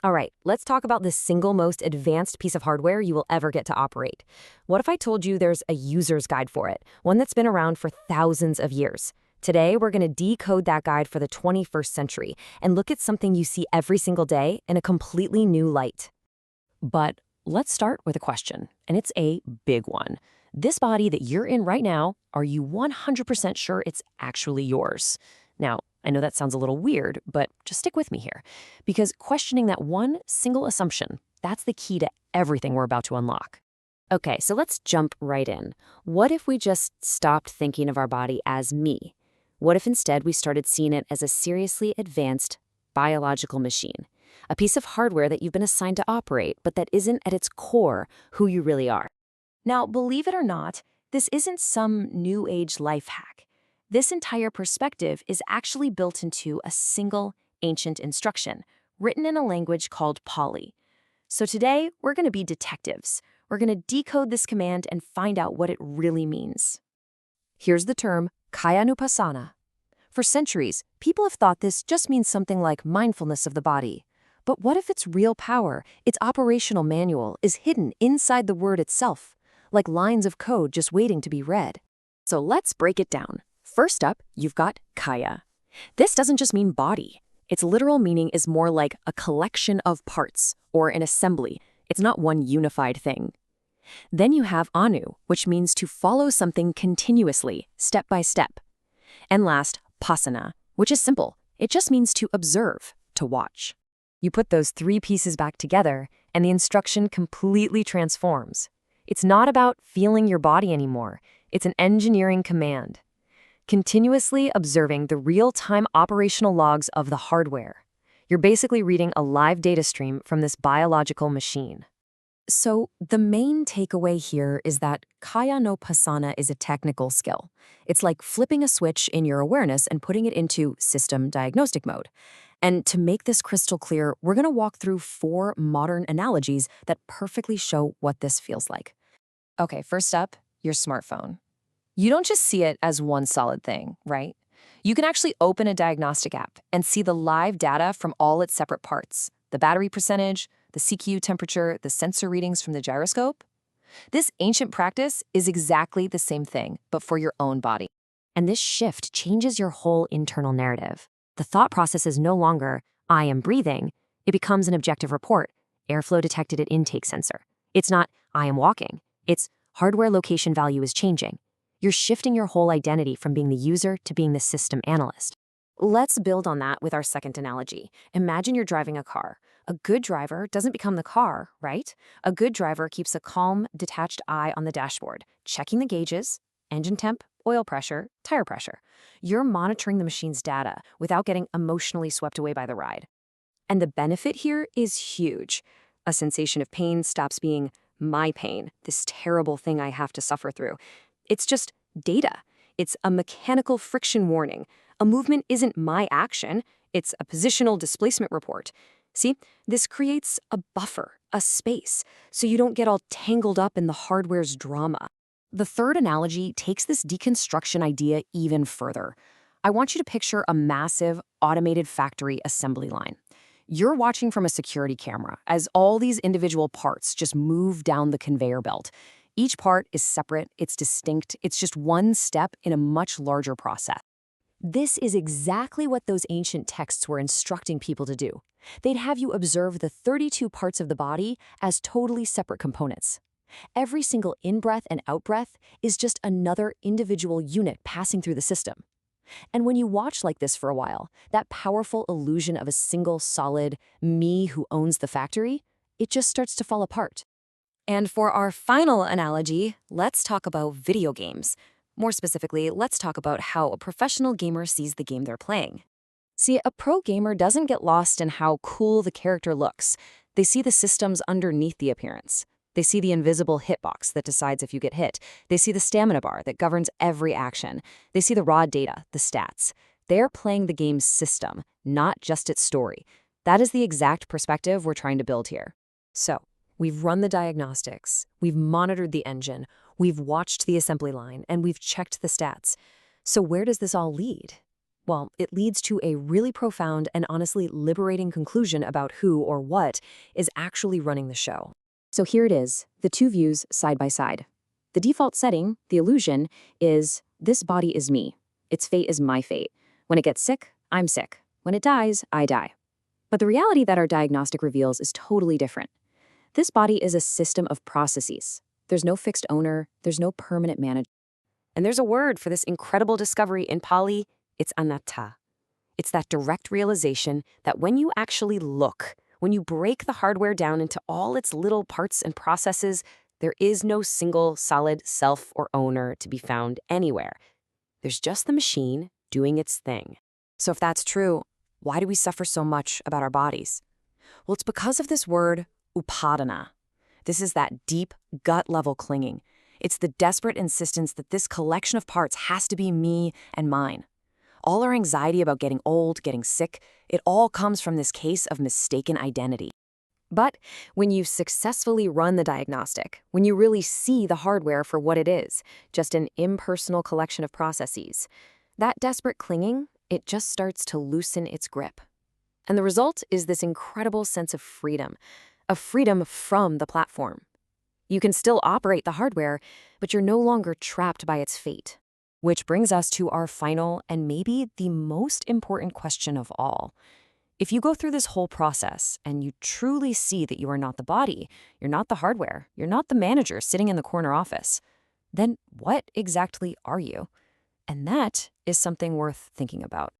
All right, let's talk about the single most advanced piece of hardware you will ever get to operate. What if I told you there's a user's guide for it, one that's been around for thousands of years? Today, we're going to decode that guide for the 21st century and look at something you see every single day in a completely new light. But let's start with a question, and it's a big one. This body that you're in right now, are you 100% sure it's actually yours? Now, I know that sounds a little weird, but just stick with me here, because questioning that one single assumption, that's the key to everything we're about to unlock. Okay, so let's jump right in. What if we just stopped thinking of our body as me? What if instead we started seeing it as a seriously advanced biological machine? A piece of hardware that you've been assigned to operate, but that isn't at its core who you really are. Now, believe it or not, this isn't some new age life hack. This entire perspective is actually built into a single ancient instruction, written in a language called Pali. So today, we're going to be detectives. We're going to decode this command and find out what it really means. Here's the term Kāyānupassanā. For centuries, people have thought this just means something like mindfulness of the body. But what if its real power, its operational manual, is hidden inside the word itself, like lines of code just waiting to be read? So let's break it down. First up, you've got Kaya. This doesn't just mean body. Its literal meaning is more like a collection of parts, or an assembly. It's not one unified thing. Then you have Anu, which means to follow something continuously, step by step. And last, Pasana, which is simple. It just means to observe, to watch. You put those three pieces back together, and the instruction completely transforms. It's not about feeling your body anymore. It's an engineering command. Continuously observing the real-time operational logs of the hardware. You're basically reading a live data stream from this biological machine. So the main takeaway here is that Kāyānupassanā is a technical skill. It's like flipping a switch in your awareness and putting it into system diagnostic mode. And to make this crystal clear, we're going to walk through 4 modern analogies that perfectly show what this feels like. Okay, first up, your smartphone. You don't just see it as one solid thing, right? You can actually open a diagnostic app and see the live data from all its separate parts, the battery percentage, the CQ temperature, the sensor readings from the gyroscope. This ancient practice is exactly the same thing, but for your own body. And this shift changes your whole internal narrative. The thought process is no longer, I am breathing. It becomes an objective report, airflow detected at intake sensor. It's not, I am walking. It's, hardware location value is changing. You're shifting your whole identity from being the user to being the system analyst. Let's build on that with our second analogy. Imagine you're driving a car. A good driver doesn't become the car, right? A good driver keeps a calm, detached eye on the dashboard, checking the gauges, engine temp, oil pressure, tire pressure. You're monitoring the machine's data without getting emotionally swept away by the ride. And the benefit here is huge. A sensation of pain stops being my pain, this terrible thing I have to suffer through. It's just data. It's a mechanical friction warning. A movement isn't my action. It's a positional displacement report. See, this creates a buffer, a space, so you don't get all tangled up in the hardware's drama. The third analogy takes this deconstruction idea even further. I want you to picture a massive, automated factory assembly line. You're watching from a security camera as all these individual parts just move down the conveyor belt. Each part is separate, it's distinct, it's just one step in a much larger process. This is exactly what those ancient texts were instructing people to do. They'd have you observe the 32 parts of the body as totally separate components. Every single in-breath and out-breath is just another individual unit passing through the system. And when you watch like this for a while, that powerful illusion of a single solid me who owns the factory, it just starts to fall apart. And for our final analogy, let's talk about video games. More specifically, let's talk about how a professional gamer sees the game they're playing. See, a pro gamer doesn't get lost in how cool the character looks. They see the systems underneath the appearance. They see the invisible hitbox that decides if you get hit. They see the stamina bar that governs every action. They see the raw data, the stats. They're playing the game's system, not just its story. That is the exact perspective we're trying to build here. So, we've run the diagnostics, we've monitored the engine, we've watched the assembly line, and we've checked the stats. So where does this all lead? Well, it leads to a really profound and honestly liberating conclusion about who or what is actually running the show. So here it is, the two views side by side. The default setting, the illusion, is this body is me. Its fate is my fate. When it gets sick, I'm sick. When it dies, I die. But the reality that our diagnostic reveals is totally different. This body is a system of processes. There's no fixed owner, there's no permanent manager. And there's a word for this incredible discovery in Pali, it's anatta. It's that direct realization that when you actually look, when you break the hardware down into all its little parts and processes, there is no single solid self or owner to be found anywhere. There's just the machine doing its thing. So if that's true, why do we suffer so much about our bodies? Well, it's because of this word, upadana. This is that deep, gut-level clinging. It's the desperate insistence that this collection of parts has to be me and mine. All our anxiety about getting old, getting sick, it all comes from this case of mistaken identity. But when you successfully run the diagnostic, when you really see the hardware for what it is, just an impersonal collection of processes, that desperate clinging, it just starts to loosen its grip. And the result is this incredible sense of freedom from the platform. You can still operate the hardware, but you're no longer trapped by its fate. Which brings us to our final and maybe the most important question of all. If you go through this whole process and you truly see that you are not the body, you're not the hardware, you're not the manager sitting in the corner office, then what exactly are you? And that is something worth thinking about.